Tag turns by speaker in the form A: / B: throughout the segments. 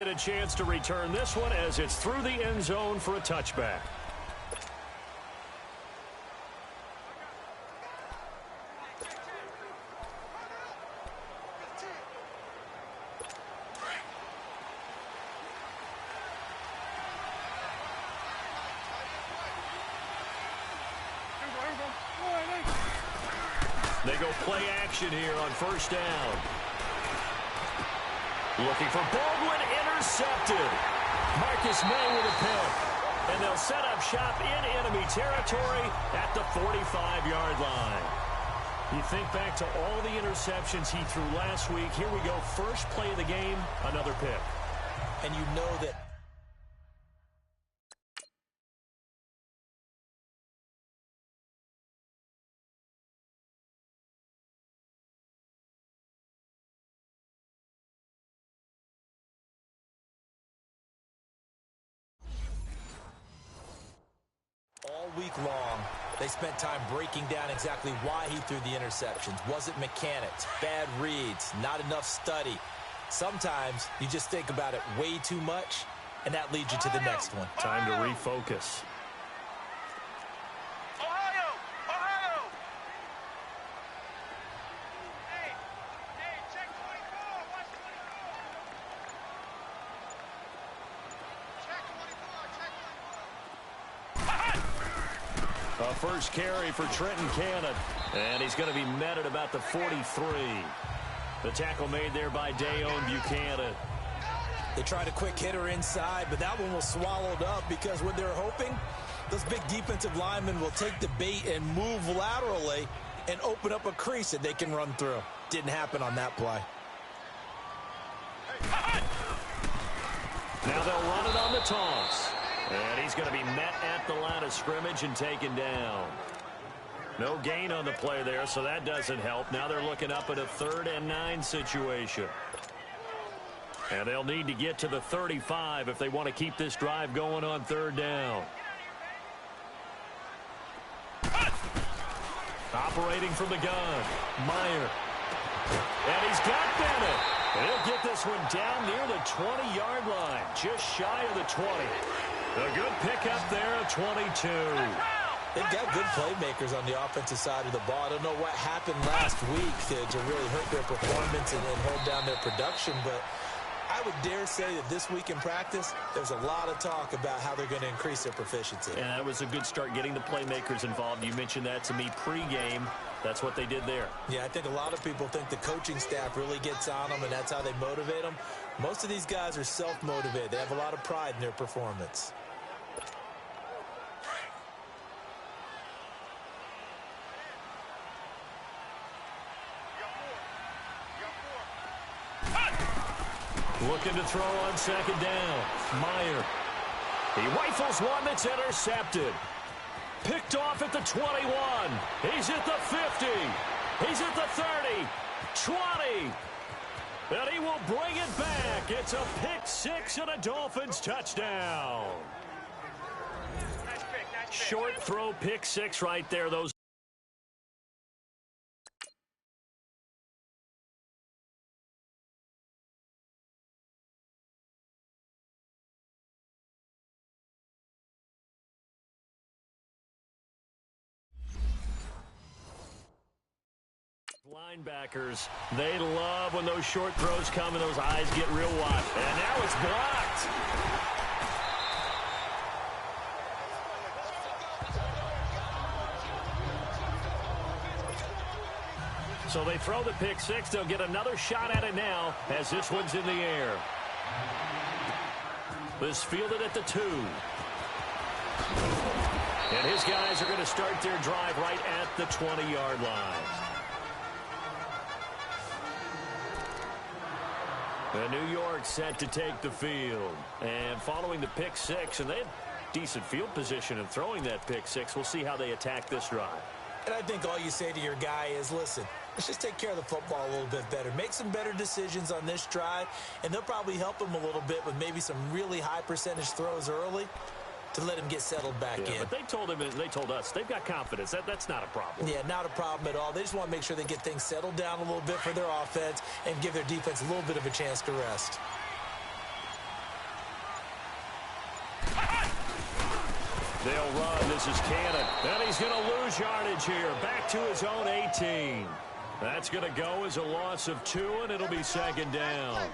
A: A chance to return this one as it's through the end zone for a touchback. They go play action here on first down. Looking for Baldwin, intercepted. Marcus May with a pick. And they'll set up shop in enemy territory at the 45-yard line. You think back to all the interceptions he threw last week. Here we go, first play of the game, another pick.
B: And you know that all week long, they spent time breaking down exactly why he threw the interceptions. Was it mechanics, bad reads, not enough study? Sometimes you just think about it way too much, and that leads you to the next one.
A: Time to refocus. First carry for Trenton Cannon, and he's going to be met at about the 43. The tackle made there by Dayon Buchanan.
B: They tried a quick hitter inside, but that one was swallowed up because when they're hoping, those big defensive linemen will take the bait and move laterally and open up a crease that they can run through. Didn't happen on that play.
A: Now they'll run it on the toss. And he's going to be met at the line of scrimmage and taken down. No gain on the play there, so that doesn't help. Now they're looking up at a 3rd and 9 situation. And they'll need to get to the 35 if they want to keep this drive going on 3rd down. Operating from the gun, Meyer. And he's got Bennett. And he'll get this one down near the 20-yard line, just shy of the 20. A good pickup there at 22.
B: They've got good playmakers on the offensive side of the ball. I don't know what happened last week to really hurt their performance and hold down their production, but I would dare say that this week in practice, there's a lot of talk about how they're going to increase their proficiency.
A: And that was a good start getting the playmakers involved. You mentioned that to me pregame. That's what they did there.
B: Yeah, I think a lot of people think the coaching staff really gets on them, and that's how they motivate them. Most of these guys are self-motivated. They have a lot of pride in their performance.
A: Looking to throw on 2nd down. Meyer. He rifles one that's intercepted. Picked off at the 21. He's at the 50. He's at the 30. 20. And he will bring it back. It's a pick 6 and a Dolphins touchdown. Short throw, pick 6 right there. Those linebackers, they love when those short throws come and those eyes get real wide. And now it's blocked. So they throw the pick 6. They'll get another shot at it now as this one's in the air. This fielded at the 2. And his guys are going to start their drive right at the 20-yard line. And New York set to take the field. And following the pick 6, and they had decent field position in throwing that pick 6. We'll see how they attack this drive.
B: And I think all you say to your guy is, listen, let's just take care of the football a little bit better. Make some better decisions on this drive, and they'll probably help him a little bit with maybe some really high percentage throws early to let him get settled back in.
A: But they told him, they told us, they've got confidence. That's not a problem.
B: Yeah, not a problem at all. They just want to make sure they get things settled down a little bit for their offense and give their defense a little bit of a chance to rest.
A: They'll run. This is Cannon. And he's going to lose yardage here. Back to his own 18. That's going to go as a loss of 2, and it'll be second down.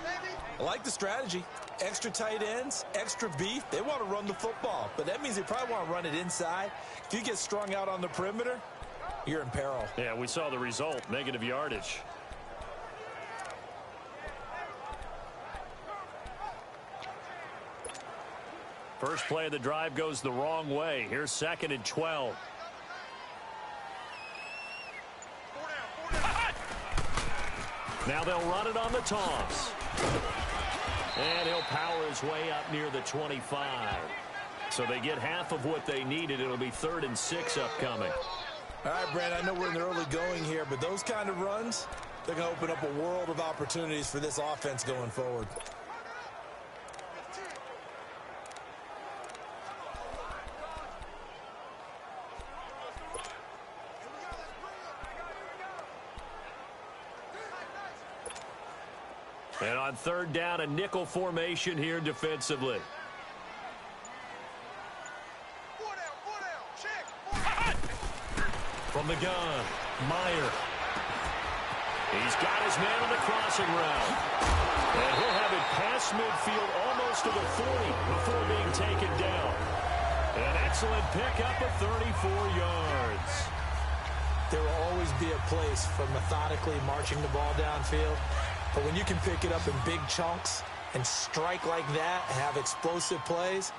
B: I like the strategy. Extra tight ends, extra beef. They want to run the football, but that means they probably want to run it inside. If you get strung out on the perimeter, you're in peril.
A: Yeah, we saw the result, negative yardage. First play of the drive goes the wrong way. Here's 2nd and 12. Now they'll run it on the toss. And he'll power his way up near the 25. So they get half of what they needed. It'll be 3rd and 6 upcoming.
B: All right, Brent, I know we're in the early going here, but those kind of runs, they're going to open up a world of opportunities for this offense going forward.
A: And on 3rd down, a nickel formation here defensively. From the gun, Meyer. He's got his man on the crossing route. And he'll have it past midfield almost to the 40 before being taken down. An excellent pickup of 34 yards.
B: There will always be a place for methodically marching the ball downfield. But when you can pick it up in big chunks and strike like that and have explosive plays,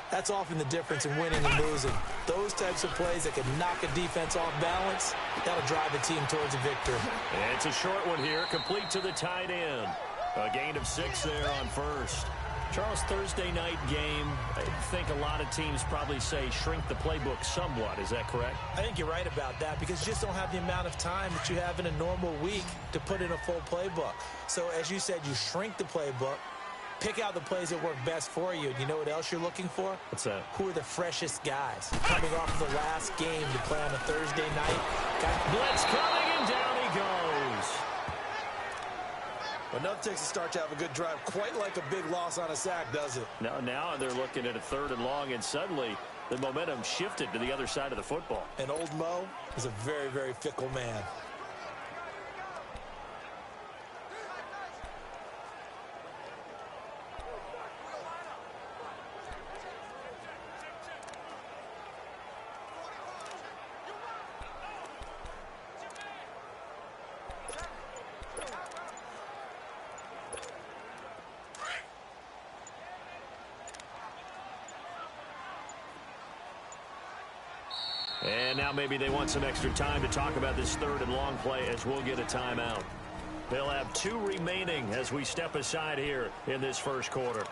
B: that's often the difference in winning and losing. Those types of plays that can knock a defense off balance, that'll drive a team towards a victory.
A: And it's a short one here, complete to the tight end. A gain of 6 there on first. Charles, Thursday night game, I think a lot of teams probably say shrink the playbook somewhat. Is that correct?
B: I think you're right about that because you just don't have the amount of time that you have in a normal week to put in a full playbook. So as you said, you shrink the playbook, pick out the plays that work best for you. You know what else you're looking for?
A: What's that?
B: Who are the freshest guys coming off the last game to play on a Thursday night?
A: Blitz coming, and down he goes.
B: Enough takes a start to have a good drive. Quite like a big loss on a sack, does it?
A: Now they're looking at a 3rd and long, and suddenly the momentum shifted to the other side of the football.
B: And old Mo is a very, very fickle man.
A: And now maybe they want some extra time to talk about this 3rd and long play as we'll get a timeout. They'll have 2 remaining as we step aside here in this first quarter.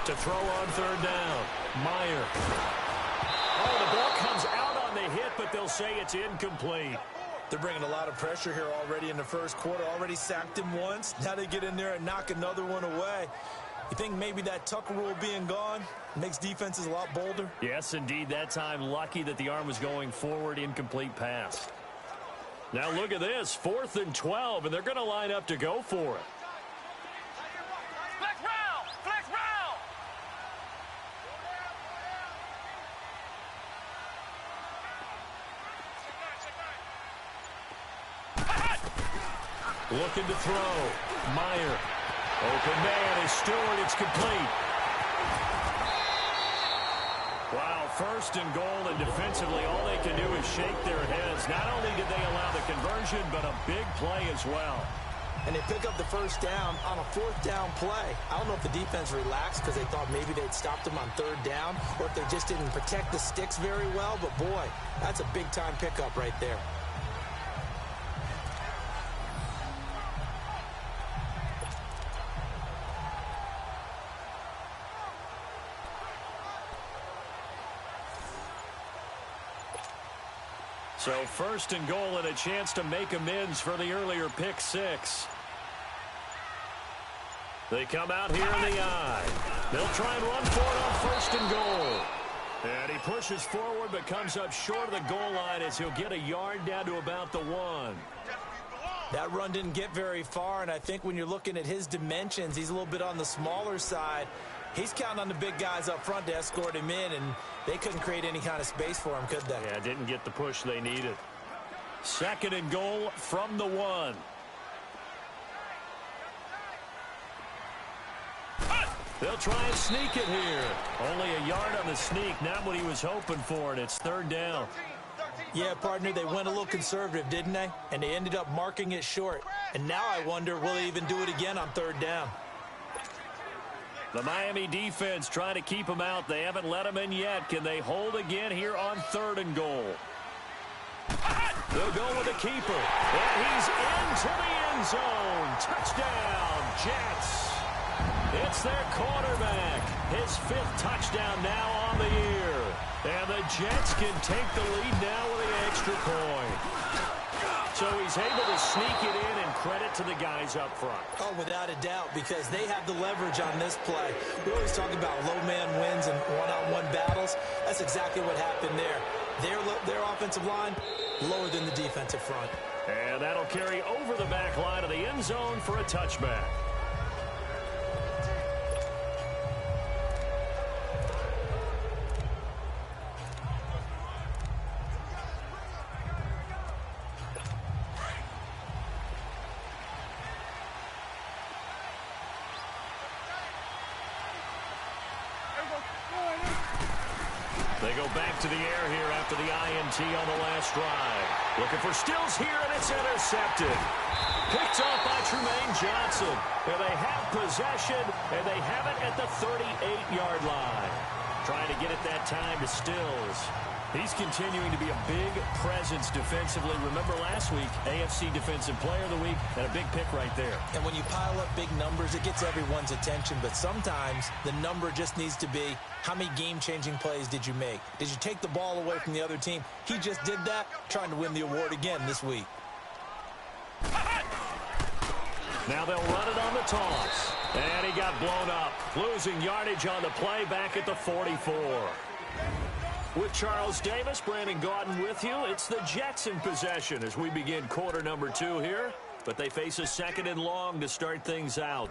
A: To throw on 3rd down, Meyer. Oh, the ball comes out on the hit, but they'll say it's incomplete.
B: They're bringing a lot of pressure here already in the first quarter. Already sacked him once. Now they get in there and knock another one away. You think maybe that Tucker rule being gone makes defenses a lot bolder?
A: Yes, indeed. That time, lucky that the arm was going forward, incomplete pass. Now look at this, 4th and 12, and they're going to line up to go for it. Looking to throw. Meyer. Open man is Stewart. It's complete. Wow, 1st and goal, and defensively all they can do is shake their heads. Not only did they allow the conversion, but a big play as well.
B: And they pick up the 1st down on a 4th down play. I don't know if the defense relaxed because they thought maybe they'd stopped them on 3rd down, or if they just didn't protect the sticks very well. But boy, that's a big-time pickup right there.
A: So first and goal and a chance to make amends for the earlier pick six. They come out here in the I. They'll try and run for it on first and goal. And he pushes forward but comes up short of the goal line as he'll get a yard down to about the 1.
B: That run didn't get very far, and I think when you're looking at his dimensions, he's a little bit on the smaller side. He's counting on the big guys up front to escort him in, and they couldn't create any kind of space for him, could they?
A: Yeah, didn't get the push they needed. Second and goal from the 1. They'll try and sneak it here. Only a yard on the sneak, not what he was hoping for, and it's third down.
B: Yeah, partner, they went a little conservative, didn't they? And they ended up marking it short. And now I wonder, will they even do it again on third down?
A: The Miami defense trying to keep him out. They haven't let him in yet. Can they hold again here on third and goal? They'll go with the keeper. And he's into the end zone. Touchdown, Jets. It's their quarterback. His 5th touchdown now on the year. And the Jets can take the lead now with the extra point. So he's able to sneak it in, and credit to the guys up front.
B: Oh, without a doubt, because they have the leverage on this play. We always talk about low man wins and one-on-one battles. That's exactly what happened there. Their offensive line, lower than the defensive front.
A: And that'll carry over the back line of the end zone for a touchback. They go back to the air here after the INT on the last drive. Looking for Stills here, and it's intercepted. Picked off by Trumaine Johnson. And they have possession, and they have it at the 38-yard line. Trying to get it that time to Stills. He's continuing to be a big presence defensively. Remember last week, AFC Defensive Player of the Week, and a big pick right there.
B: And when you pile up big numbers, it gets everyone's attention. But sometimes the number just needs to be, how many game-changing plays did you make? Did you take the ball away from the other team? He just did that, trying to win the award again this week.
A: Now they'll run it on the toss. And he got blown up. Losing yardage on the play back at the 44. With Charles Davis, Brandon Gaudin with you. It's the Jets in possession as we begin quarter number 2 here. But they face a second and long to start things out.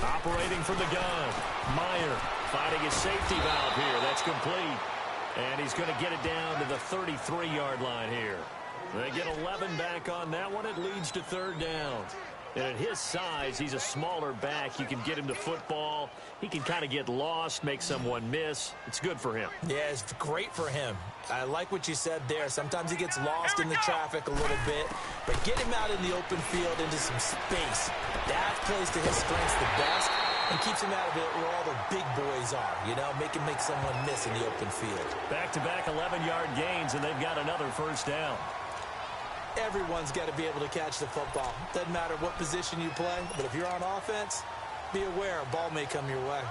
A: Operating from the gun. Meyer finding his safety valve here. That's complete. And he's going to get it down to the 33-yard line here. They get 11 back on that one. It leads to third down. And at his size, he's a smaller back. You can get him to football. He can kind of get lost, make someone miss. It's good for him.
B: Yeah, it's great for him. I like what you said there. Sometimes he gets lost in the traffic a little bit. But get him out in the open field into some space. That plays to his strengths the best and keeps him out of it where all the big boys are. You know, make someone miss in the open field.
A: Back-to-back 11-yard gains, and they've got another first down.
B: Everyone's got to be able to catch the football. Doesn't matter what position you play, but if you're on offense, be aware a ball may come your way.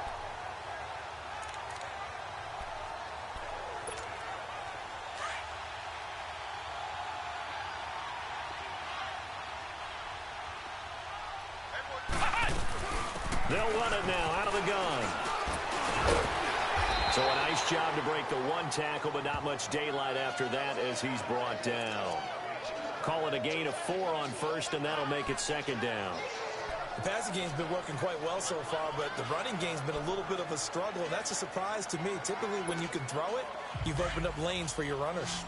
A: They'll run it now out of the gun. So a nice job to break the one tackle, but not much daylight after that as he's brought down. Call it a gain of 4 on first, and that'll make it second down.
B: The passing game's been working quite well so far, but the running game's been a little bit of a struggle, and that's a surprise to me. Typically, when you can throw it, you've opened up lanes for your runners.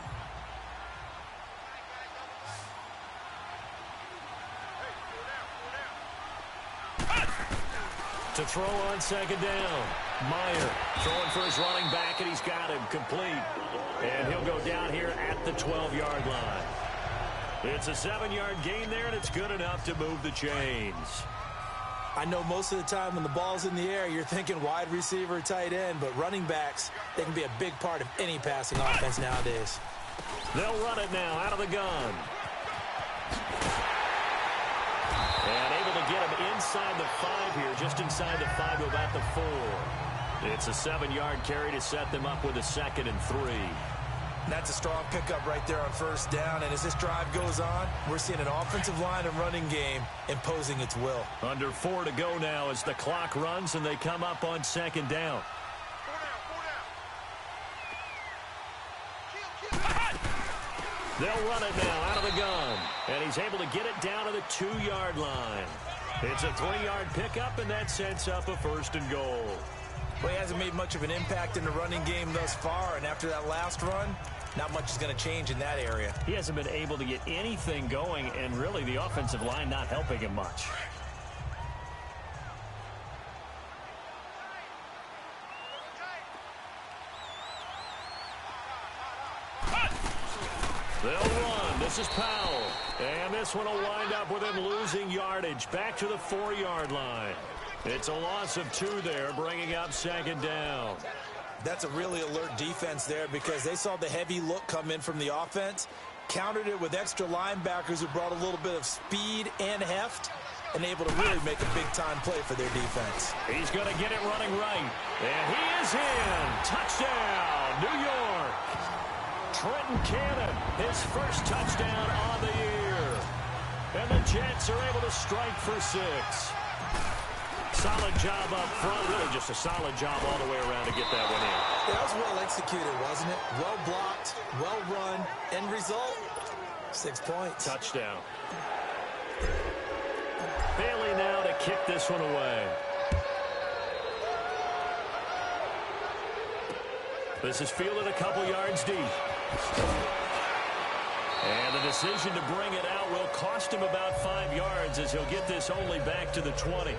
A: To throw on second down. Meyer throwing for his running back, and he's got him complete. And he'll go down here at the 12-yard line. It's a 7-yard gain there, and it's good enough to move the chains.
B: I know most of the time when the ball's in the air, you're thinking wide receiver, tight end, but running backs, they can be a big part of any passing offense nowadays.
A: They'll run it now out of the gun. And able to get him inside the 5 here, just inside the 5 to about the 4. It's a 7-yard carry to set them up with a 2nd and 3.
B: That's a strong pickup right there on first down, and as this drive goes on, we're seeing an offensive line and running game imposing its will.
A: Under 4 to go now as the clock runs and they come up on 2nd down. They'll run it now out of the gun, and he's able to get it down to the 2-yard line. It's a 3-yard pickup, and that sets up a 1st and goal.
B: Well, he hasn't made much of an impact in the running game thus far, and after that last run, not much is going to change in that area.
A: He hasn't been able to get anything going, and really the offensive line not helping him much. They'll run. This is Powell. And this one will wind up with him losing yardage back to the 4-yard line. It's a loss of 2 there, bringing up 2nd down.
B: That's a really alert defense there because they saw the heavy look come in from the offense, countered it with extra linebackers who brought a little bit of speed and heft, and able to really make a big-time play for their defense.
A: He's going to get it running right. And he is in. Touchdown, New York. Trenton Cannon, his first touchdown on the year. And the Jets are able to strike for 6. Solid job up front. Really just a solid job all the way around to get that one in.
B: That was well executed, wasn't it? Well blocked, well run. End result, 6 points.
A: Touchdown. Bailey now to kick this one away. This is fielded a couple yards deep. And the decision to bring it out will cost him about 5 yards as he'll get this only back to the 20.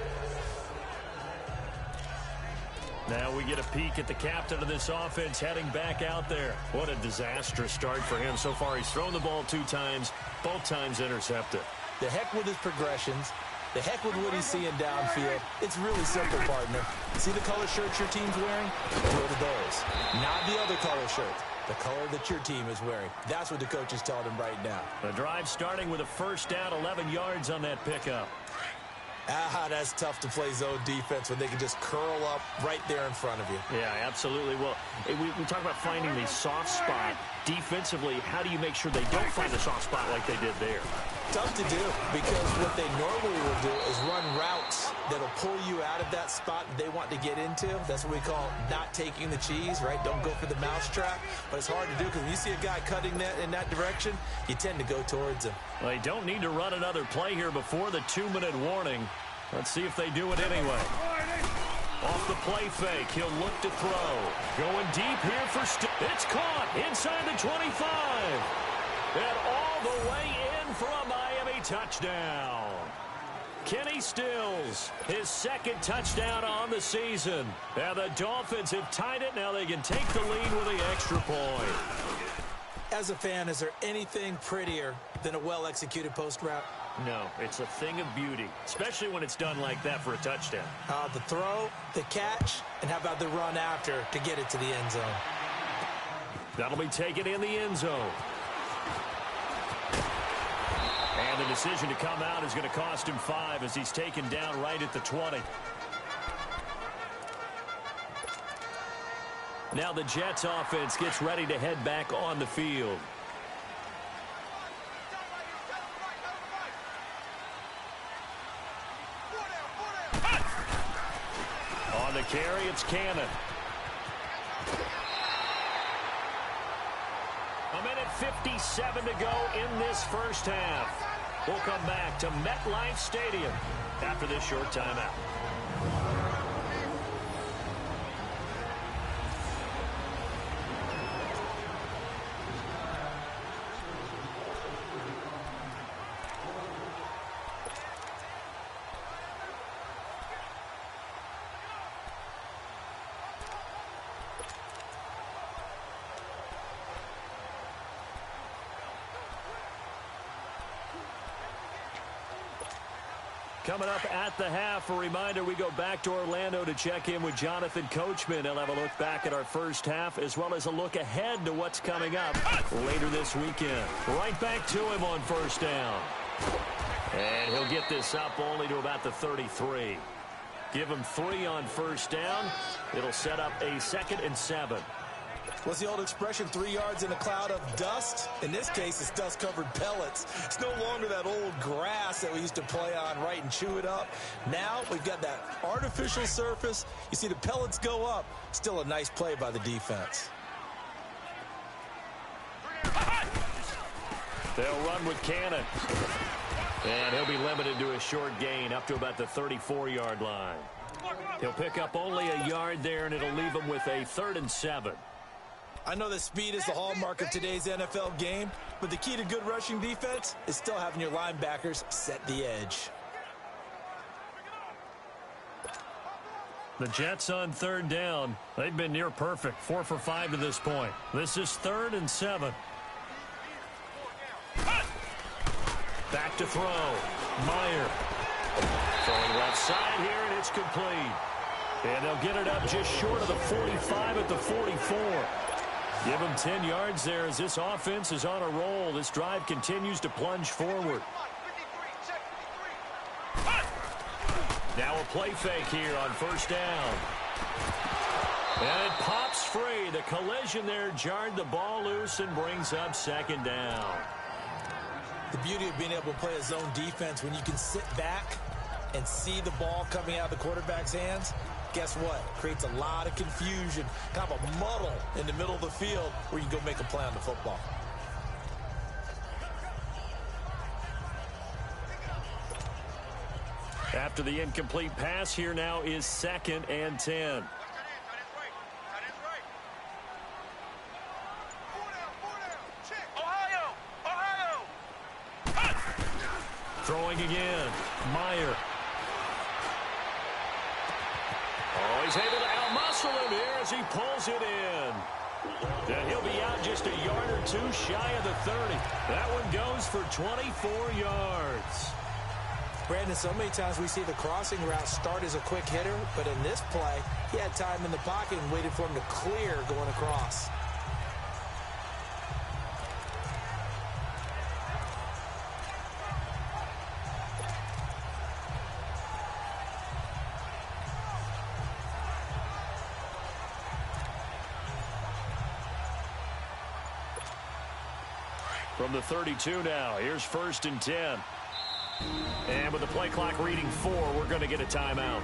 A: Now we get a peek at the captain of this offense heading back out there. What a disastrous start for him. So far, he's thrown the ball 2 times, both times intercepted.
B: The heck with his progressions. The heck with what he's seeing downfield. It's really simple, partner. See the color shirts your team's wearing? Throw to those. Not the other color shirt. The color that your team is wearing. That's what the coach is telling him right now.
A: The drive starting with a 1st down, 11 yards on that pickup.
B: That's tough to play zone defense when they can just curl up right there in front of you.
A: Yeah, absolutely. Well, we talk about finding the soft spot. Defensively, how do you make sure they don't find a soft spot like they did there?
B: Tough to do because what they normally will do is run routes that'll pull you out of that spot they want to get into. That's what we call not taking the cheese, right? Don't go for the mousetrap. But it's hard to do because when you see a guy cutting that in that direction, you tend to go towards him.
A: Well, they don't need to run another play here before the 2-minute warning. Let's see if they do it anyway. Off the play fake, he'll look to throw. Going deep here for it's caught inside the 25. And all the way in for a Miami touchdown. Kenny Stills, his 2nd touchdown on the season. And the Dolphins have tied it. Now they can take the lead with the extra point.
B: As a fan, is there anything prettier than a well-executed post route?
A: No, it's a thing of beauty, especially when it's done like that for a touchdown.
B: The throw, the catch, and how about the run after to get it to the end zone?
A: That'll be taken in the end zone. And the decision to come out is going to cost him 5 as he's taken down right at the 20. Now the Jets offense gets ready to head back on the field. On the carry, it's Cannon. 1:57 to go in this first half. We'll come back to MetLife Stadium after this short timeout. Coming up at the half, a reminder, we go back to Orlando to check in with Jonathan Coachman. He'll have a look back at our first half as well as a look ahead to what's coming up later this weekend. Right back to him on first down. And he'll get this up only to about the 33. Give him 3 on first down. It'll set up a 2nd and 7.
B: What's the old expression, 3 yards in a cloud of dust? In this case, it's dust-covered pellets. It's no longer that old grass that we used to play on, right, and chew it up. Now we've got that artificial surface. You see the pellets go up. Still a nice play by the defense.
A: They'll run with Cannon. And he'll be limited to a short gain up to about the 34-yard line. He'll pick up only a yard there, and it'll leave him with a 3rd and 7.
B: I know that speed is the hallmark of today's NFL game, but the key to good rushing defense is still having your linebackers set the edge.
A: The Jets on 3rd down. They've been near perfect, 4 for 5 to this point. This is 3rd and 7. Back to throw. Meyer. Throwing left side here, and it's complete. And they'll get it up just short of the 45 at the 44. Give them 10 yards there as this offense is on a roll. This drive continues to plunge forward. Now a play fake here on first down. And it pops free. The collision there jarred the ball loose and brings up 2nd down.
B: The beauty of being able to play a zone defense, when you can sit back and see the ball coming out of the quarterback's hands, guess what? Creates a lot of confusion, kind of a muddle in the middle of the field where you can go make a play on the football.
A: After the incomplete pass, here now is 2nd and 10. Throwing again. Meyer. Oh, he's able to outmuscle him here as he pulls it in. And he'll be out just a yard or 2 shy of the 30. That one goes for 24 yards.
B: Brandon, so many times we see the crossing route start as a quick hitter, but in this play, he had time in the pocket and waited for him to clear going across.
A: From the 32 now, here's 1st and 10. And with the play clock reading 4, we're going to get a timeout,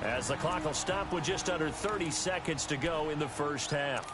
A: as the clock will stop with just under 30 seconds to go in the first half.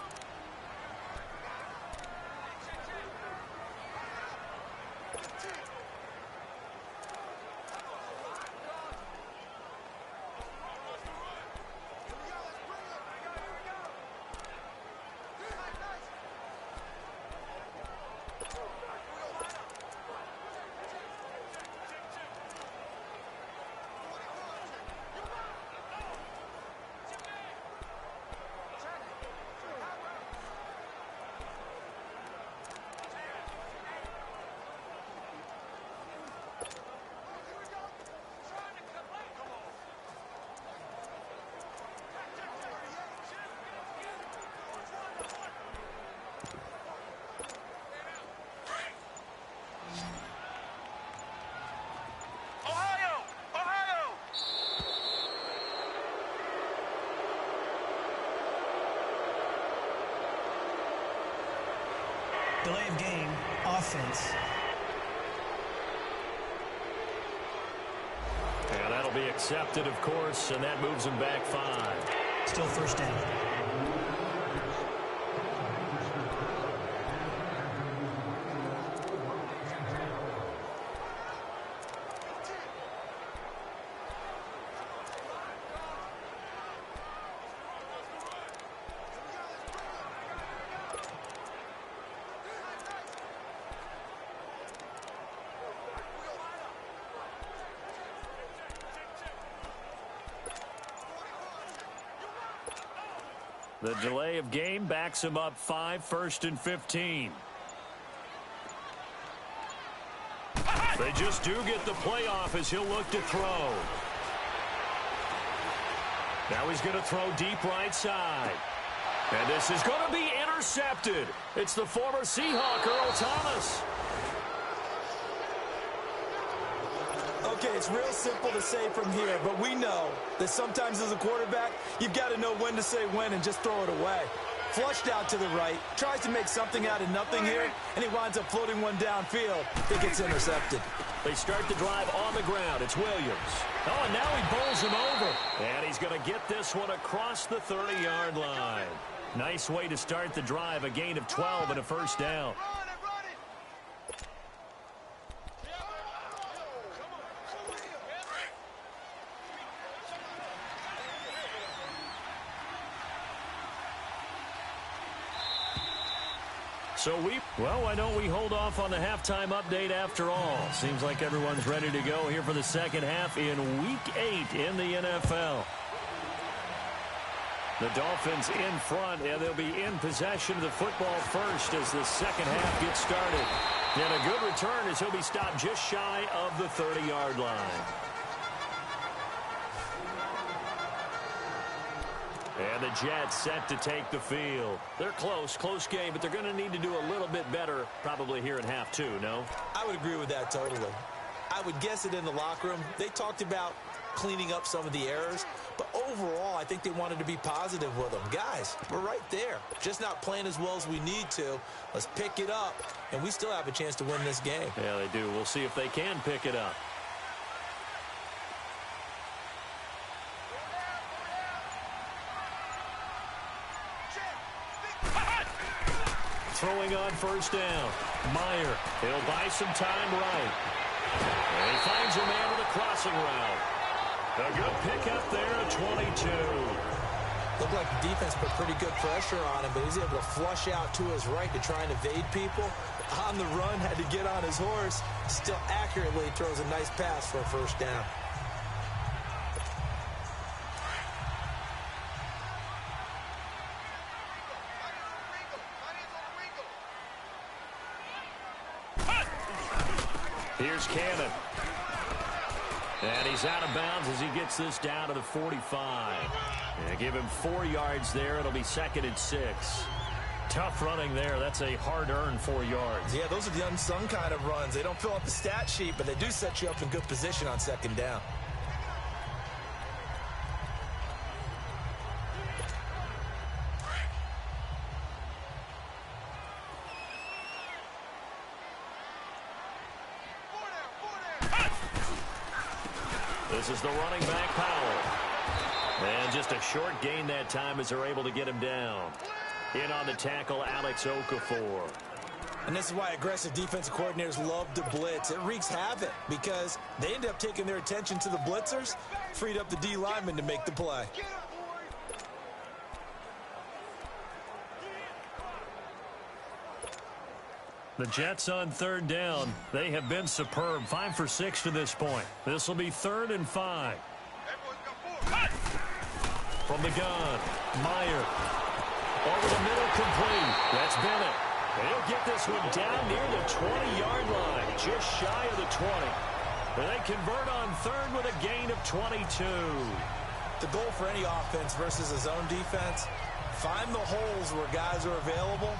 C: Delay of game, offense.
A: And that'll be accepted, of course, and that moves him back 5.
C: Still 1st down.
A: The delay of game backs him up 5, 1st and 15. They just do get the playoff as he'll look to throw. Now he's going to throw deep right side. And this is going to be intercepted. It's the former Seahawk, Earl Thomas.
B: Okay, it's real simple to say from here, but we know that sometimes as a quarterback, you've got to know when to say when and just throw it away. Flushed out to the right, tries to make something out of nothing here, and he winds up floating one downfield that gets intercepted.
A: They start the drive on the ground. It's Williams. Oh, and now he bowls him over. And he's going to get this one across the 30-yard line. Nice way to start the drive, a gain of 12 and a first down. So why don't we hold off on the halftime update after all? Seems like everyone's ready to go here for the second half in Week 8 in the NFL. The Dolphins in front, and they'll be in possession of the football first as the second half gets started. And a good return as he'll be stopped just shy of the 30-yard line. And the Jets set to take the field. They're close game, but they're going to need to do a little bit better probably here in half two, no?
B: I would agree with that totally. I would guess it in the locker room. They talked about cleaning up some of the errors, but overall, I think they wanted to be positive with them. Guys, we're right there. Just not playing as well as we need to. Let's pick it up, and we still have a chance to win this game.
A: Yeah, they do. We'll see if they can pick it up. Throwing on first down. Meyer, he'll buy some time right. And he finds a man with a crossing route. A good pickup there at 22.
B: Looked like the defense put pretty good pressure on him, but he's able to flush out to his right to try and evade people. On the run, had to get on his horse. Still accurately throws a nice pass for a first down.
A: Here's Cannon. And he's out of bounds as he gets this down to the 45. And give him 4 yards there. It'll be 2nd and 6. Tough running there. That's a hard-earned 4 yards.
B: Yeah, those are the unsung kind of runs. They don't fill up the stat sheet, but they do set you up in good position on 2nd down.
A: This is the running back, Powell. And just a short gain that time as they're able to get him down. In on the tackle, Alex Okafor.
B: And this is why aggressive defensive coordinators love to blitz. It wreaks havoc because they end up taking their attention to the blitzers, freed up the D lineman to make the play.
A: The Jets on 3rd down. They have been superb. 5 for 6 to this point. This will be 3rd and 5. From the gun, Meyer. Over the middle, complete. That's Bennett. And he'll get this one down near the 20-yard line, just shy of the 20. And they convert on 3rd with a gain of 22.
B: The goal for any offense versus a zone defense, find the holes where guys are available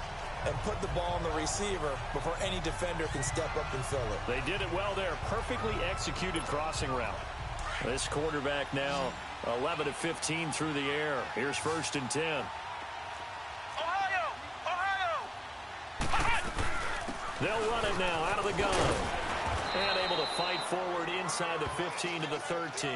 B: and put the ball on the receiver before any defender can step up and fill it.
A: They did it well there. Perfectly executed crossing route. This quarterback now 11 of 15 through the air. Here's 1st and 10. They'll run it now out of the gun. And able to fight forward inside the 15 to the 13.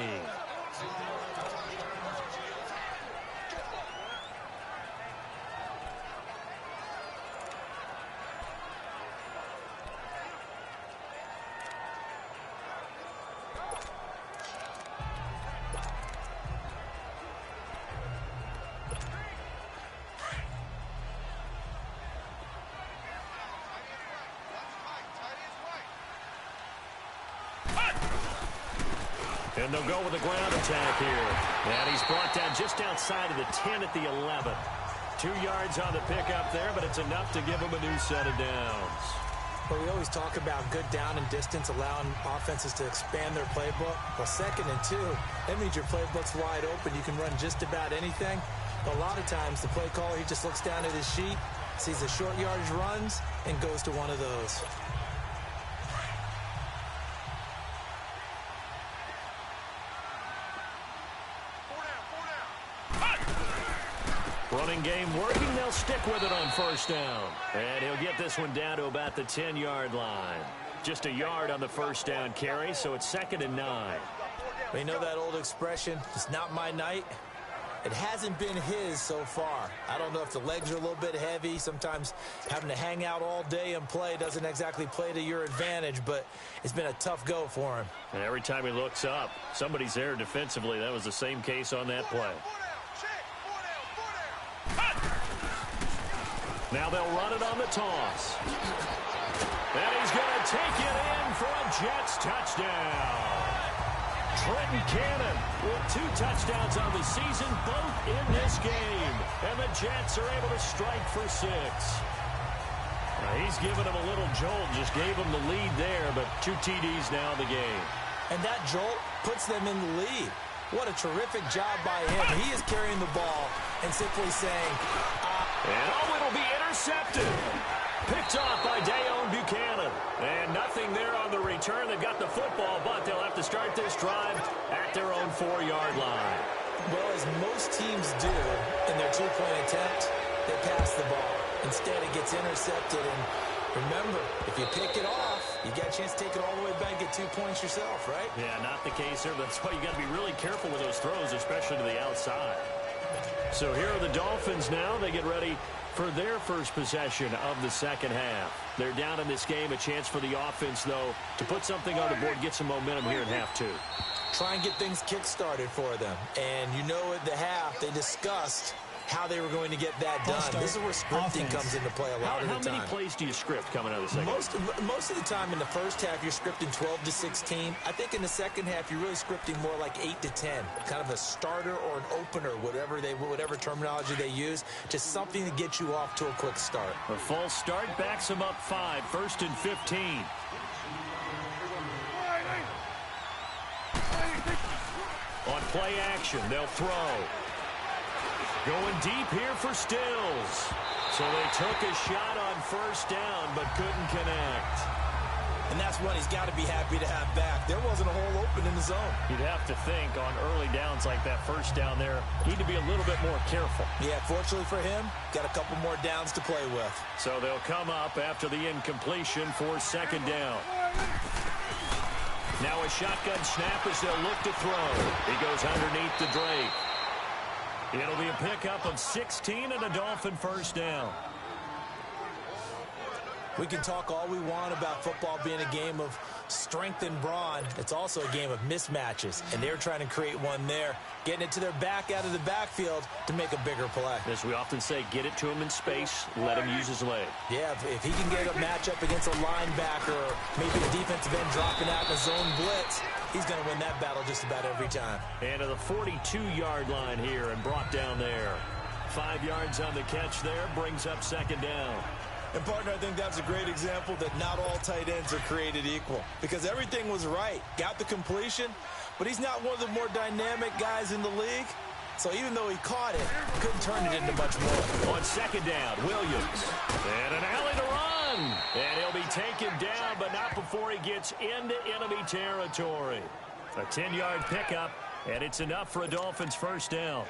A: And they'll go with a ground attack here. And he's brought down just outside of the 10 at the 11. 2 yards on the pickup there, but it's enough to give him a new set of downs.
B: Well, we always talk about good down and distance, allowing offenses to expand their playbook. Well, 2nd and 2, that means your playbook's wide open. You can run just about anything. But a lot of times, the play caller, he just looks down at his sheet, sees the short yardage runs, and goes to one of those.
A: Running game working. They'll stick with it on 1st down. And he'll get this one down to about the 10-yard line. Just a yard on the 1st down carry, so it's 2nd and 9.
B: You know that old expression, it's not my night? It hasn't been his so far. I don't know if the legs are a little bit heavy. Sometimes having to hang out all day and play doesn't exactly play to your advantage, but it's been a tough go for him.
A: And every time he looks up, somebody's there defensively. That was the same case on that play. Now they'll run it on the toss. And he's going to take it in for a Jets touchdown. Trenton Cannon with 2 touchdowns on the season, both in this game. And the Jets are able to strike for 6. He's giving them a little jolt, just gave them the lead there, but 2 TDs now in the game.
B: And that jolt puts them in the lead. What a terrific job by him. He is carrying the ball and simply saying,
A: it'll be intercepted. Picked off by Dayon Buchanan. And nothing there on the return. They've got the football, but they'll have to start this drive at their own 4-yard line.
B: Well, as most teams do in their 2-point attempt, they pass the ball. Instead, it gets intercepted. And remember, if you pick it off, you got a chance to take it all the way back and get 2 points yourself, right?
A: Yeah, not the case here. That's why you got to be really careful with those throws, especially to the outside. So here are the Dolphins now. They get ready for their first possession of the 2nd half. They're down in this game. A chance for the offense, though, to put something on the board, get some momentum here in half 2.
B: Try and get things kick-started for them. And you know at the half, they discussed how they were going to get that done. This is where scripting comes into play a lot of the time.
A: How many plays do you script coming out of the second half?
B: Most of the time in the first half, you're scripting 12 to 16. I think in the second half, you're really scripting more like 8 to 10. Kind of a starter or an opener, whatever terminology they use. Just something to get you off to a quick start.
A: A false start backs them up 5. 1st and 15. On play action, they'll throw. Going deep here for Stills. So they took a shot on 1st down, but couldn't connect.
B: And that's one he's got to be happy to have back. There wasn't a hole open in the zone.
A: You'd have to think on early downs like that 1st down there, need to be a little bit more careful.
B: Yeah, fortunately for him, got a couple more downs to play with.
A: So they'll come up after the incompletion for 2nd down. Now a shotgun snap as they'll look to throw. He goes underneath the Drake. It'll be a pickup of 16 and a Dolphin 1st down.
B: We can talk all we want about football being a game of strength and brawn. It's also a game of mismatches, and they're trying to create one there, getting it to their back out of the backfield to make a bigger play.
A: As we often say, get it to him in space, let him use his leg.
B: Yeah, if he can get a matchup against a linebacker or maybe a defensive end dropping out in a zone blitz, he's going to win that battle just about every time.
A: And to the 42-yard line here and brought down there. 5 yards on the catch there, brings up 2nd down.
B: And, partner, I think that's a great example that not all tight ends are created equal. Because everything was right. Got the completion, but he's not one of the more dynamic guys in the league. So even though he caught it, couldn't turn it into much more.
A: On 2nd down, Williams. And an alley to run. And he'll be taken down, but not before he gets into enemy territory. A 10-yard pickup, and it's enough for a Dolphins 1st down.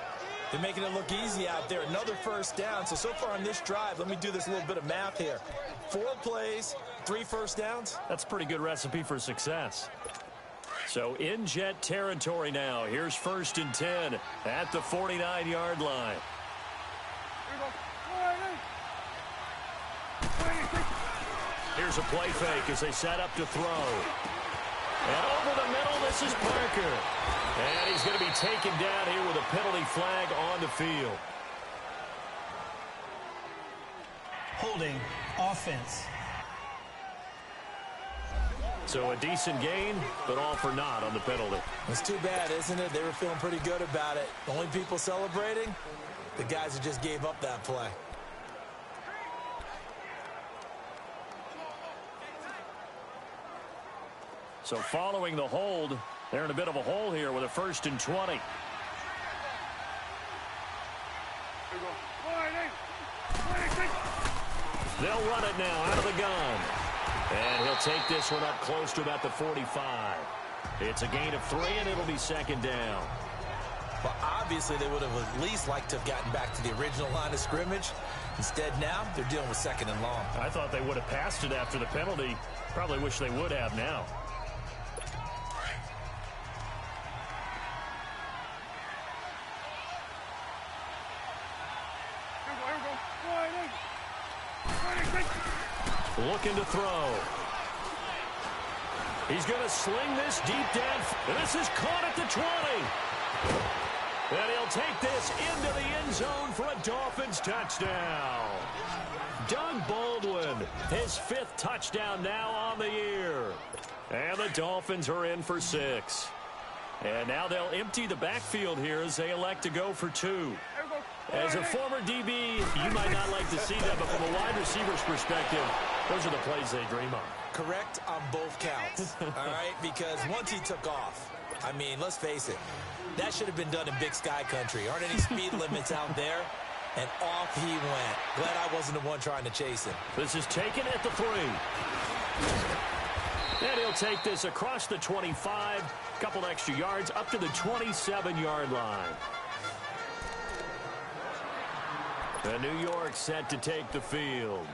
B: They're making it look easy out there. Another 1st down. So far on this drive, let me do this little bit of math here. 4 plays, 3 1st downs.
A: That's a pretty good recipe for success. So in Jet territory now. Here's 1st and 10 at the 49-yard line. Here's a play fake as they set up to throw. And over the middle, this is Parker. And he's going to be taken down here with a penalty flag on the field.
C: Holding offense.
A: So a decent gain, but all for naught on the penalty.
B: It's too bad, isn't it? They were feeling pretty good about it. The only people celebrating, the guys who just gave up that play.
A: So following the hold, they're in a bit of a hole here with a 1st and 20. They'll run it now out of the gun. And he'll take this one up close to about the 45. It's a gain of 3, and it'll be 2nd down.
B: Well, obviously, they would have at least liked to have gotten back to the original line of scrimmage. Instead, now, they're dealing with 2nd and long.
A: I thought they would have passed it after the penalty. Probably wish they would have now. Looking to throw. He's going to sling this deep down. This is caught at the 20. And he'll take this into the end zone for a Dolphins touchdown. Doug Baldwin, his 5th touchdown now on the year. And the Dolphins are in for 6. And now they'll empty the backfield here as they elect to go for 2. As a former DB, you might not like to see that, but from a wide receiver's perspective, those are the plays they dream of.
B: Correct on both counts, all right? Because once he took off, I mean, let's face it, that should have been done in Big Sky country. Aren't any speed limits out there? And off he went. Glad I wasn't the one trying to chase him.
A: This is taken at the 3. And he'll take this across the 25, couple extra yards up to the 27-yard line. The New York set to take the field.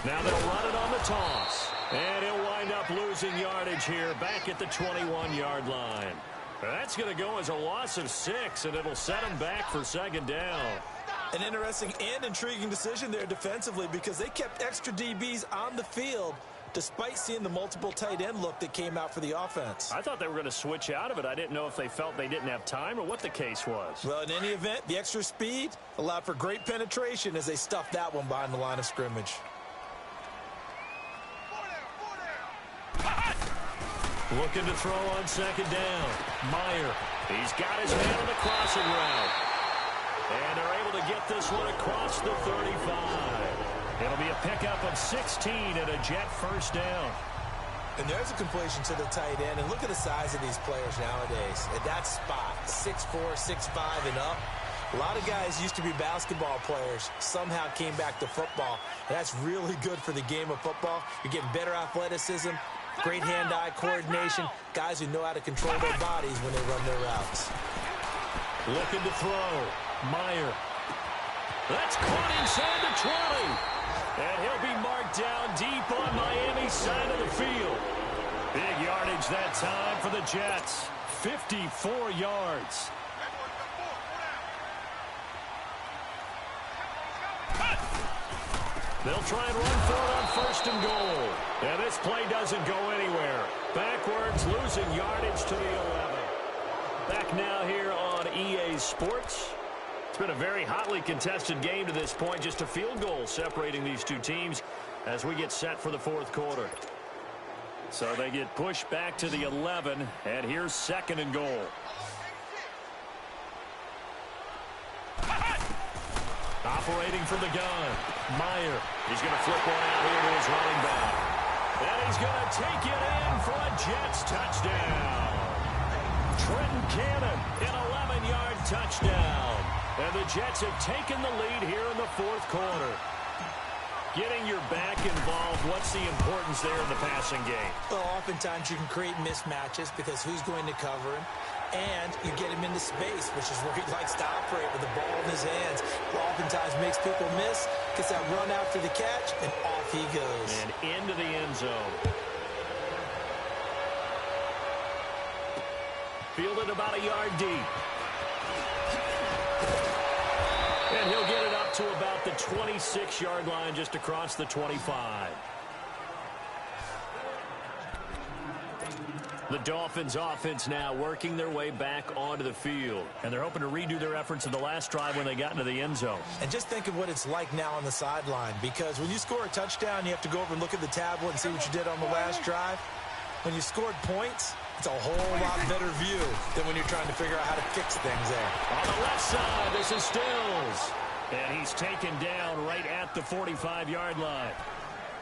A: Now they'll run it on the toss. And he'll wind up losing yardage here back at the 21-yard line. That's going to go as a loss of 6, and it'll set him back for 2nd down.
B: An interesting and intriguing decision there defensively because they kept extra DBs on the field despite seeing the multiple tight end look that came out for the offense.
A: I thought they were going to switch out of it. I didn't know if they felt they didn't have time or what the case was.
B: Well, in any event, the extra speed allowed for great penetration as they stuffed that one behind the line of scrimmage.
A: Looking to throw on 2nd down. Meyer. He's got his man on the crossing route. And they're able to get this one across the 35. It'll be a pickup of 16 and a Jet 1st down.
B: And there's a completion to the tight end. And look at the size of these players nowadays. At that spot, 6'4", 6'5", and up. A lot of guys used to be basketball players, somehow came back to football. And that's really good for the game of football. You're getting better athleticism, great hand-eye coordination, guys who know how to control their bodies when they run their routes.
A: Looking to throw. Meyer. That's caught inside the 20. And he'll be marked down deep on Miami's side of the field. Big yardage that time for the Jets. 54 yards. They'll try and run for it on 1st and goal. And this play doesn't go anywhere. Backwards, losing yardage to the 11. Back now here on EA Sports. It's been a very hotly contested game to this point. Just a field goal separating these two teams as we get set for the 4th quarter. So they get pushed back to the 11, and here's 2nd and goal. Operating from the gun. Meyer. He's going to flip one out here to his running back. And he's going to take it in for a Jets touchdown. Trenton Cannon, an 11-yard touchdown. And the Jets have taken the lead here in the 4th quarter. Getting your back involved, what's the importance there in the passing game?
B: Well, oftentimes you can create mismatches because who's going to cover him? And you get him into space, which is where he likes to operate with the ball in his hands. Oftentimes makes people miss, gets that run after the catch, and off he goes.
A: And into the end zone. Fielded about a yard deep. And he'll get it up to about the 26-yard line, just across the 25. The Dolphins offense now working their way back onto the field. And they're hoping to redo their efforts in the last drive when they got into the end zone.
B: And just think of what it's like now on the sideline, because when you score a touchdown, you have to go over and look at the tablet and see what you did on the last drive. When you scored points, it's a whole lot better view than when you're trying to figure out how to fix things there.
A: On the left side, this is Stills. And he's taken down right at the 45-yard line.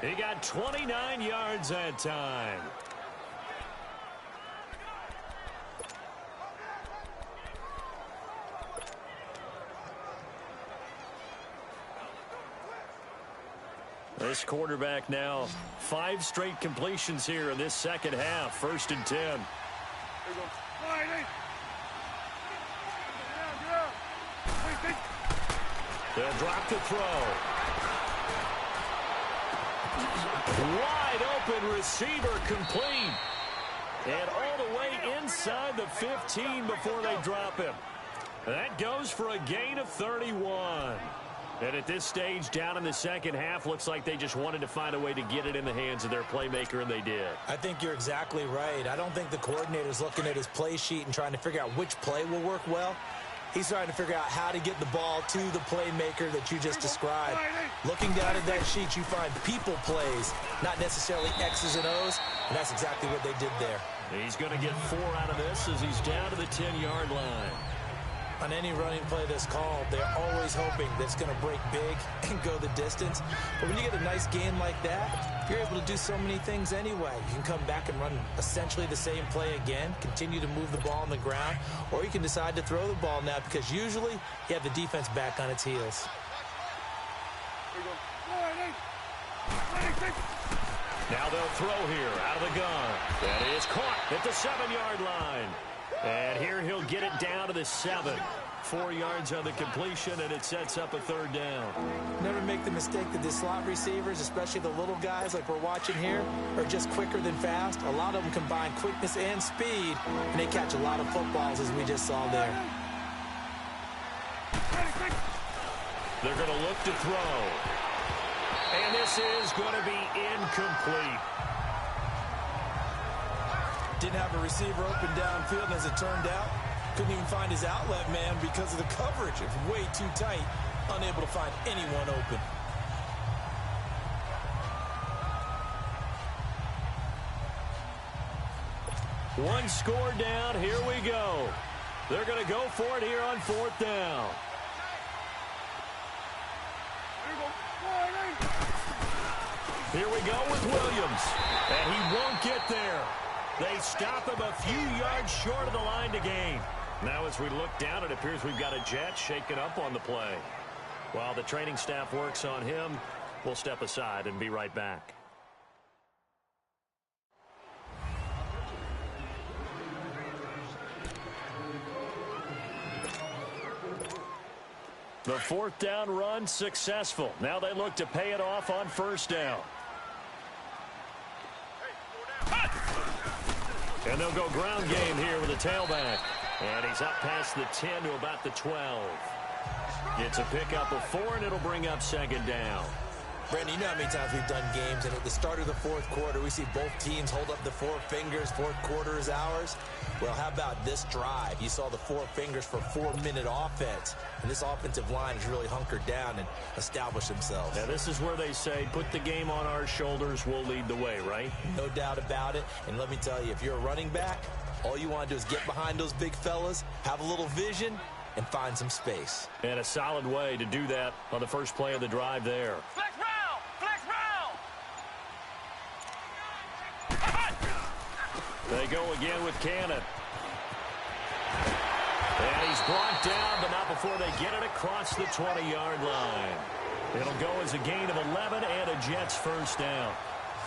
A: He got 29 yards that time. This quarterback now 5 straight completions here in this second half. 1st and 10. They'll drop the throw. Wide open receiver complete. And all the way inside the 15 before they drop him. That goes for a gain of 31. And at this stage, down in the second half, looks like they just wanted to find a way to get it in the hands of their playmaker, and they did.
B: I think you're exactly right. I don't think the coordinator's looking at his play sheet and trying to figure out which play will work well. He's trying to figure out how to get the ball to the playmaker that you just described. Looking down at that sheet, you find people plays, not necessarily X's and O's, and that's exactly what they did there.
A: He's going to get 4 out of this as he's down to the 10-yard line.
B: On any running play that's called, they're always hoping that it's going to break big and go the distance. But when you get a nice gain like that, you're able to do so many things anyway. You can come back and run essentially the same play again, continue to move the ball on the ground, or you can decide to throw the ball now because usually you have the defense back on its heels.
A: Now they'll throw here out of the gun. That is caught at the 7-yard line. And here he'll get it down to the 7. 4 yards on the completion, and it sets up a 3rd down.
B: Never make the mistake that the slot receivers, especially the little guys like we're watching here, are just quicker than fast. A lot of them combine quickness and speed, and they catch a lot of footballs, as we just saw there.
A: They're going to look to throw. And this is going to be incomplete.
B: Didn't have a receiver open downfield, and as it turned out, couldn't even find his outlet man because of the coverage. It was way too tight, unable to find anyone open.
A: One score down. Here we go. They're going to go for it here on 4th down. Here we go with Williams. And he won't get there. They stop him a few yards short of the line to gain. Now as we look down, it appears we've got a Jet shaken up on the play. While the training staff works on him, we'll step aside and be right back. The 4th down run successful. Now they look to pay it off on 1st down. And they'll go ground game here with a tailback. And he's up past the 10 to about the 12. It's a pickup of 4, and it'll bring up 2nd down.
B: Brandon, you know how many times we've done games, and at the start of the 4th quarter, we see both teams hold up the 4 fingers, 4th quarter is ours. Well, how about this drive? You saw the 4 fingers for 4-minute offense, and this offensive line has really hunkered down and established themselves.
A: Now, this is where they say, put the game on our shoulders, we'll lead the way, right?
B: No doubt about it, and let me tell you, if you're a running back, all you want to do is get behind those big fellas, have a little vision, and find some space.
A: And a solid way to do that on the first play of the drive there.
D: Flex round! Flex round!
A: They go again with Cannon. And he's brought down, but not before they get it across the 20-yard line. It'll go as a gain of 11 and a Jets 1st down.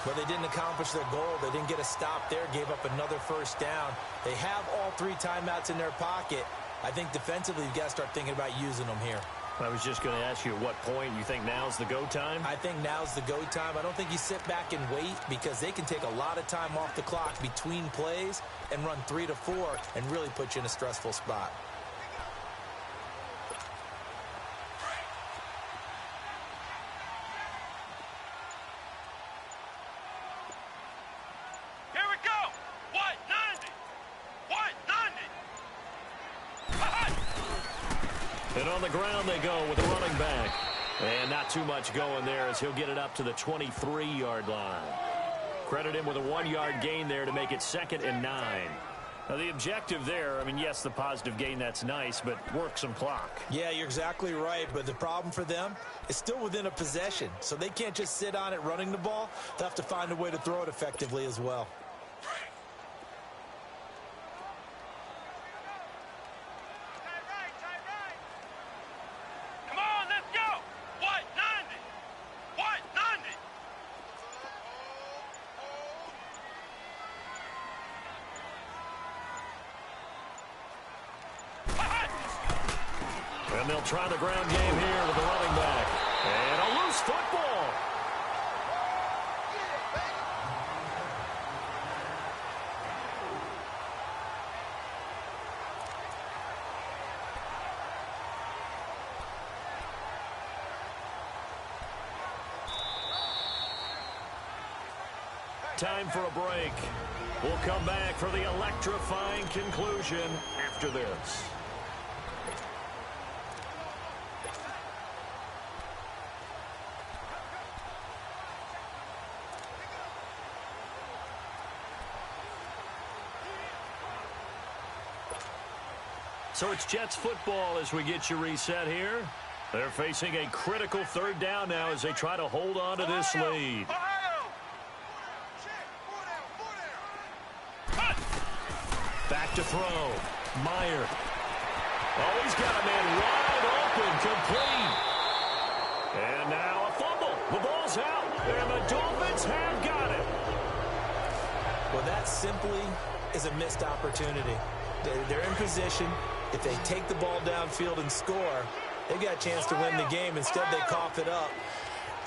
B: But they didn't accomplish their goal. They didn't get a stop there, gave up another 1st down. They have all 3 timeouts in their pocket. I think defensively, you've got to start thinking about using them here.
A: I was just going to ask you at what point you think now's the go time?
B: I think now's the go time. I don't think you sit back and wait because they can take a lot of time off the clock between plays and run 3 to 4 and really put you in a stressful spot.
D: Here we go! What? 9?
A: on the ground they go with the running back. And not too much going there as he'll get it up to the 23-yard line. Credit him with a 1-yard gain there to make it 2nd and 9. Now, the objective there, I mean, yes, the positive gain, that's nice, but work some clock.
B: Yeah, you're exactly right, but the problem for them is still within a possession, so they can't just sit on it running the ball. They'll have to find a way to throw it effectively as well.
D: Come on, let's go. White 90. White 90.
A: And they'll try the ground game here with the running back. And a loose football. Time for a break. We'll come back for the electrifying conclusion after this. So it's Jets football as we get you reset here. They're facing a critical 3rd down now as they try to hold on to this lead. Back to throw. Meyer. Oh, he's got a man wide open, complete. And now a fumble. The ball's out, and the Dolphins have got it.
B: Well, that simply is a missed opportunity. They're in position. If they take the ball downfield and score, they've got a chance to win the game. Instead, they cough it up.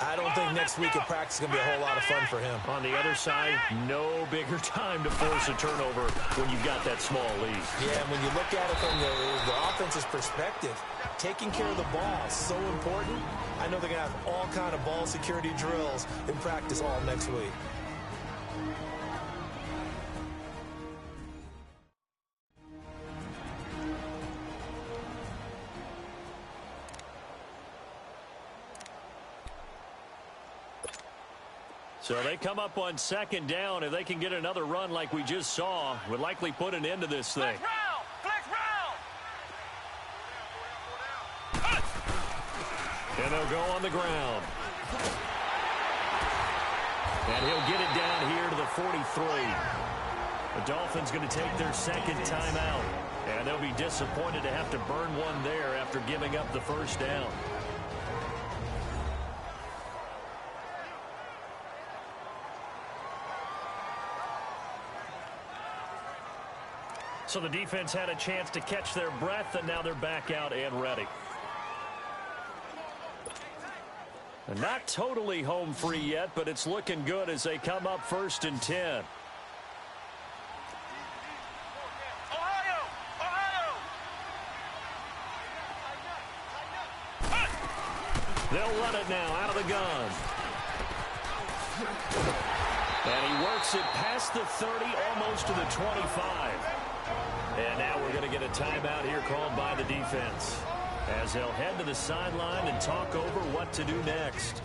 B: I don't think next week at practice is going to be a whole lot of fun for him.
A: On the other side, no bigger time to force a turnover when you've got that small lead.
B: Yeah, and when you look at it from the offense's perspective, taking care of the ball is so important. I know they're going to have all kind of ball security drills in practice all next week.
A: So they come up on 2nd down. If they can get another run like we just saw, would likely put an end to this thing.
D: Flex round.
A: And they'll go on the ground. And he'll get it down here to the 43. The Dolphins going to take their 2nd timeout. And they'll be disappointed to have to burn one there after giving up the 1st down. So the defense had a chance to catch their breath, and now they're back out and ready. And not totally home free yet, but it's looking good as they come up 1st and 10. They'll run it now out of the gun. And he works it past the 30, almost to the 25. And now we're going to get a timeout here called by the defense as they'll head to the sideline and talk over what to do next.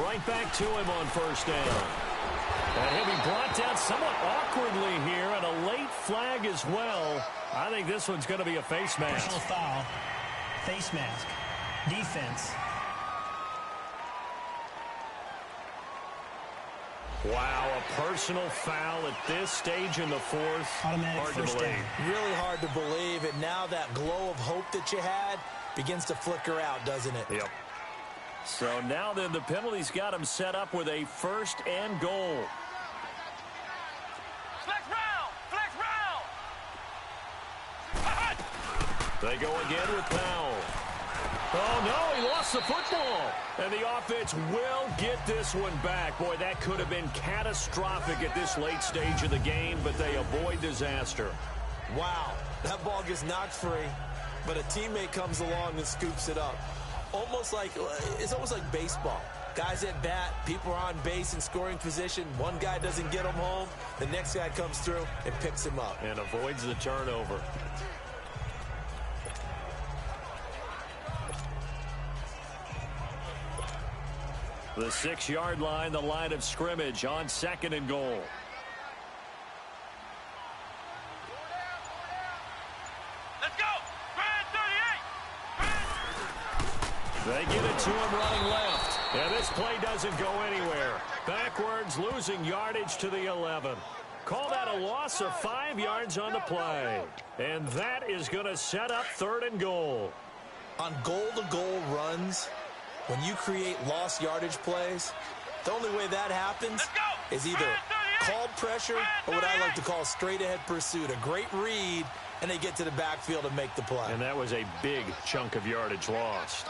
A: Right back to him on 1st down. And he'll be brought down somewhat awkwardly here, and a late flag as well. I think this one's going to be a face mask.
C: Personal foul, face mask, defense.
A: Wow, a personal foul at this stage in the 4th.
C: Automatic
A: Hard to
C: first
A: believe.
C: down.
B: Really hard to believe, and now that glow of hope that you had begins to flicker out, doesn't it?
A: Yep. So now then the penalty's got him set up with a 1st and goal.
D: Flex round.
A: They go again with Powell. Oh, no, he lost the football. And the offense will get this one back. Boy, that could have been catastrophic at this late stage of the game, but they avoid disaster.
B: Wow, that ball gets knocked free, but a teammate comes along and scoops it up. It's almost like baseball. Guys at bat, people are on base in scoring position. One guy doesn't get him home. The next guy comes through and picks him up.
A: And avoids the turnover. The 6-yard line, the line of scrimmage on 2nd and goal.
D: Let's go. Brad 38.
A: They give it to him running left. And this play doesn't go anywhere. Backwards, losing yardage to the 11. Call that a loss of 5 yards on the play. And that is going to set up 3rd and goal.
B: On goal-to-goal runs, when you create lost yardage plays, the only way that happens is either called pressure or what I like to call straight-ahead pursuit. A great read, and they get to the backfield and make the play.
A: And that was a big chunk of yardage lost.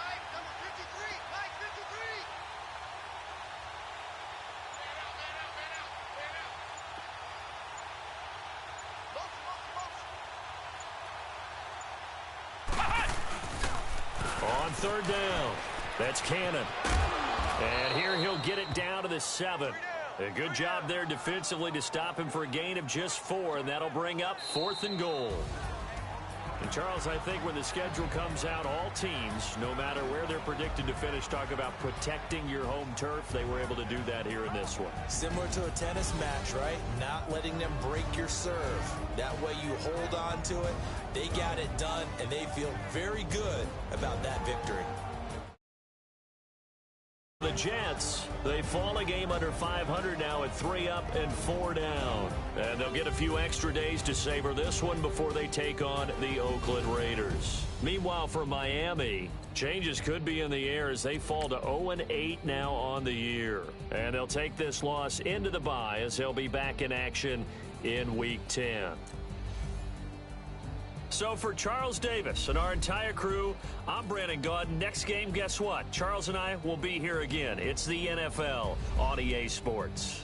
A: On 3rd down, that's Cannon. And here he'll get it down to the 7. A good job there defensively to stop him for a gain of just 4, and that'll bring up 4th and goal. And, Charles, I think when the schedule comes out, all teams, no matter where they're predicted to finish, talk about protecting your home turf. They were able to do that here in this one.
B: Similar to a tennis match, right? Not letting them break your serve. That way you hold on to it. They got it done, and they feel very good about that victory.
A: The Jets, they fall a game under 500 now at 3 up and 4 down. And they'll get a few extra days to savor this one before they take on the Oakland Raiders. Meanwhile, for Miami, changes could be in the air as they fall to 0-8 now on the year. And they'll take this loss into the bye as they'll be back in action in Week 10. So for Charles Davis and our entire crew, I'm Brandon Gaudin. Next game, guess what? Charles and I will be here again. It's the NFL on EA Sports.